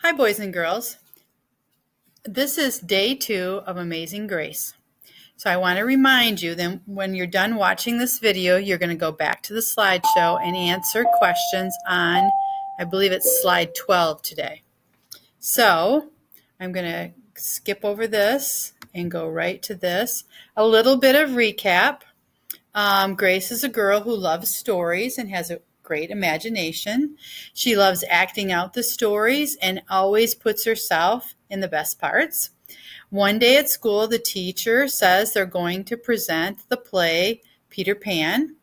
Hi, boys and girls. This is day 2 of Amazing Grace. So I want to remind you that when you're done watching this video, you're going to go back to the slideshow and answer questions on, I believe it's slide 12 today. So I'm going to skip over this and go right to this. A little bit of recap. Grace is a girl who loves stories and has a great imagination. She loves acting out the stories and always puts herself in the best parts. One day at school, the teacher says they're going to present the play Peter Pan.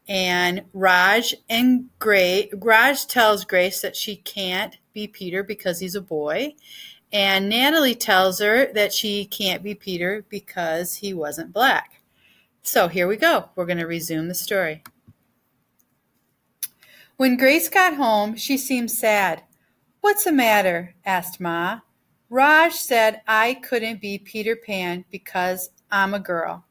And Raj tells Grace that she can't be Peter because he's a boy. And Natalie tells her that she can't be Peter because he wasn't black. So here we go. We're going to resume the story. When Grace got home, she seemed sad. "What's the matter?" asked Ma. "Raj said I couldn't be Peter Pan because I'm a girl."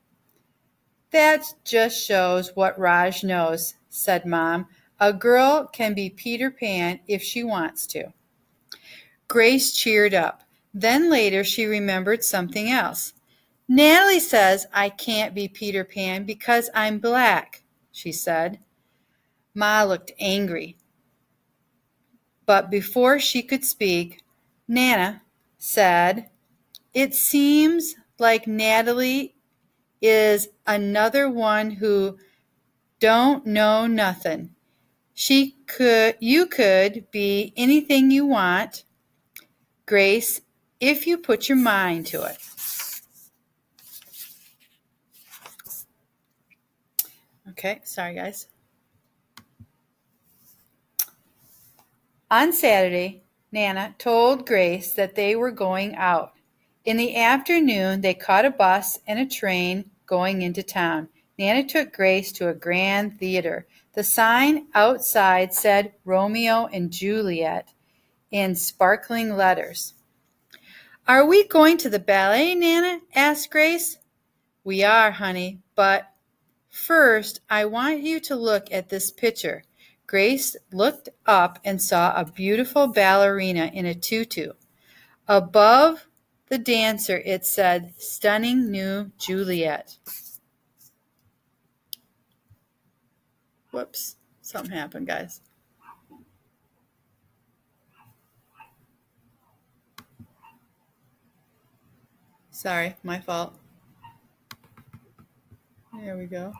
"That just shows what Raj knows," said Mom. "A girl can be Peter Pan if she wants to." Grace cheered up. Then later she remembered something else. "Natalie says I can't be Peter Pan because I'm black," she said. Ma looked angry. But before she could speak, Nana said, "It seems like Natalie is another one who don't know nothing. You could be anything you want, Grace, if you put your mind to it." Okay, sorry guys. On Saturday, Nana told Grace that they were going out. In the afternoon, they caught a bus and a train going into town. Nana took Grace to a grand theater. The sign outside said Romeo and Juliet in sparkling letters. "Are we going to the ballet, Nana?" asked Grace. "We are, honey, but first I want you to look at this picture." Grace looked up and saw a beautiful ballerina in a tutu. Above the dancer it said, "Stunning New Juliet." Whoops, something happened, guys. Sorry, my fault. There we go.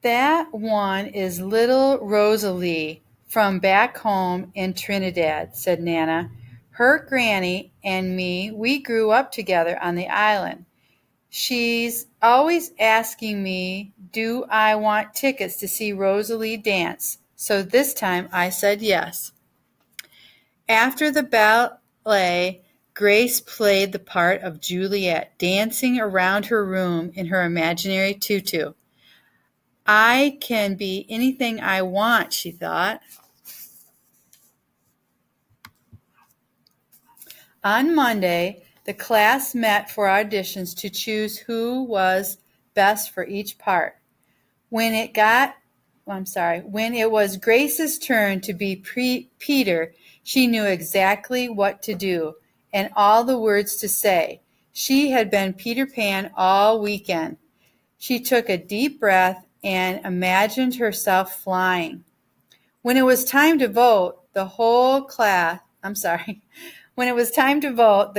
"That one is little Rosalie from back home in Trinidad," said Nana. "Her granny and me, we grew up together on the island. She's always asking me, do I want tickets to see Rosalie dance? So this time I said yes." After the ballet, Grace played the part of Juliet, dancing around her room in her imaginary tutu. "I can be anything I want," she thought. On Monday, the class met for auditions to choose who was best for each part. When it was Grace's turn to be Peter, she knew exactly what to do and all the words to say. She had been Peter Pan all weekend. She took a deep breath and imagined herself flying. When it was time to vote, the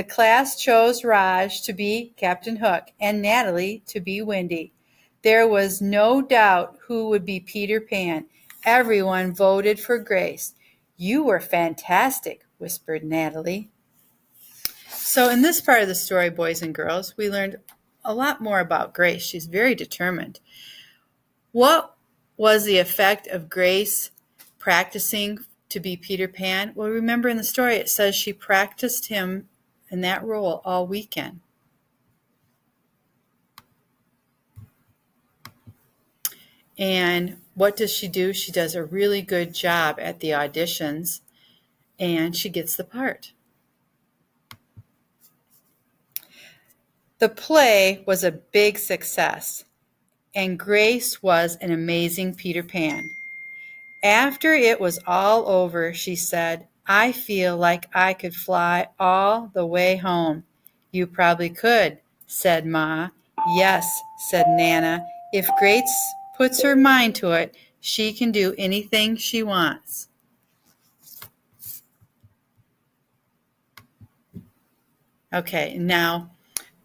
class chose Raj to be Captain Hook and Natalie to be Wendy. There was no doubt who would be Peter Pan. Everyone voted for Grace. "You were fantastic," whispered Natalie. So in this part of the story, boys and girls, we learned a lot more about Grace. She's very determined. What was the effect of Grace practicing to be Peter Pan? Well, remember in the story it says she practiced him in that role all weekend. And what does she do? She does a really good job at the auditions, and she gets the part. The play was a big success, and Grace was an amazing Peter Pan. After it was all over, she said, I feel like I could fly all the way home. You probably could, said Ma. Yes, said Nana. If Grace puts her mind to it, she can do anything she wants. Okay, now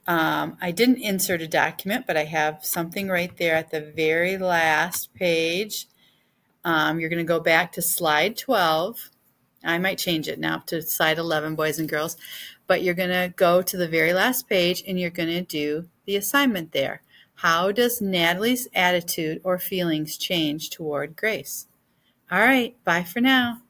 I didn't insert a document, but I have something right there at the very last page. You're going to go back to slide 12. I might change it now to slide 11, boys and girls. But you're going to go to the very last page and you're going to do the assignment there. How does Natalie's attitude or feelings change toward Grace? All right, bye for now.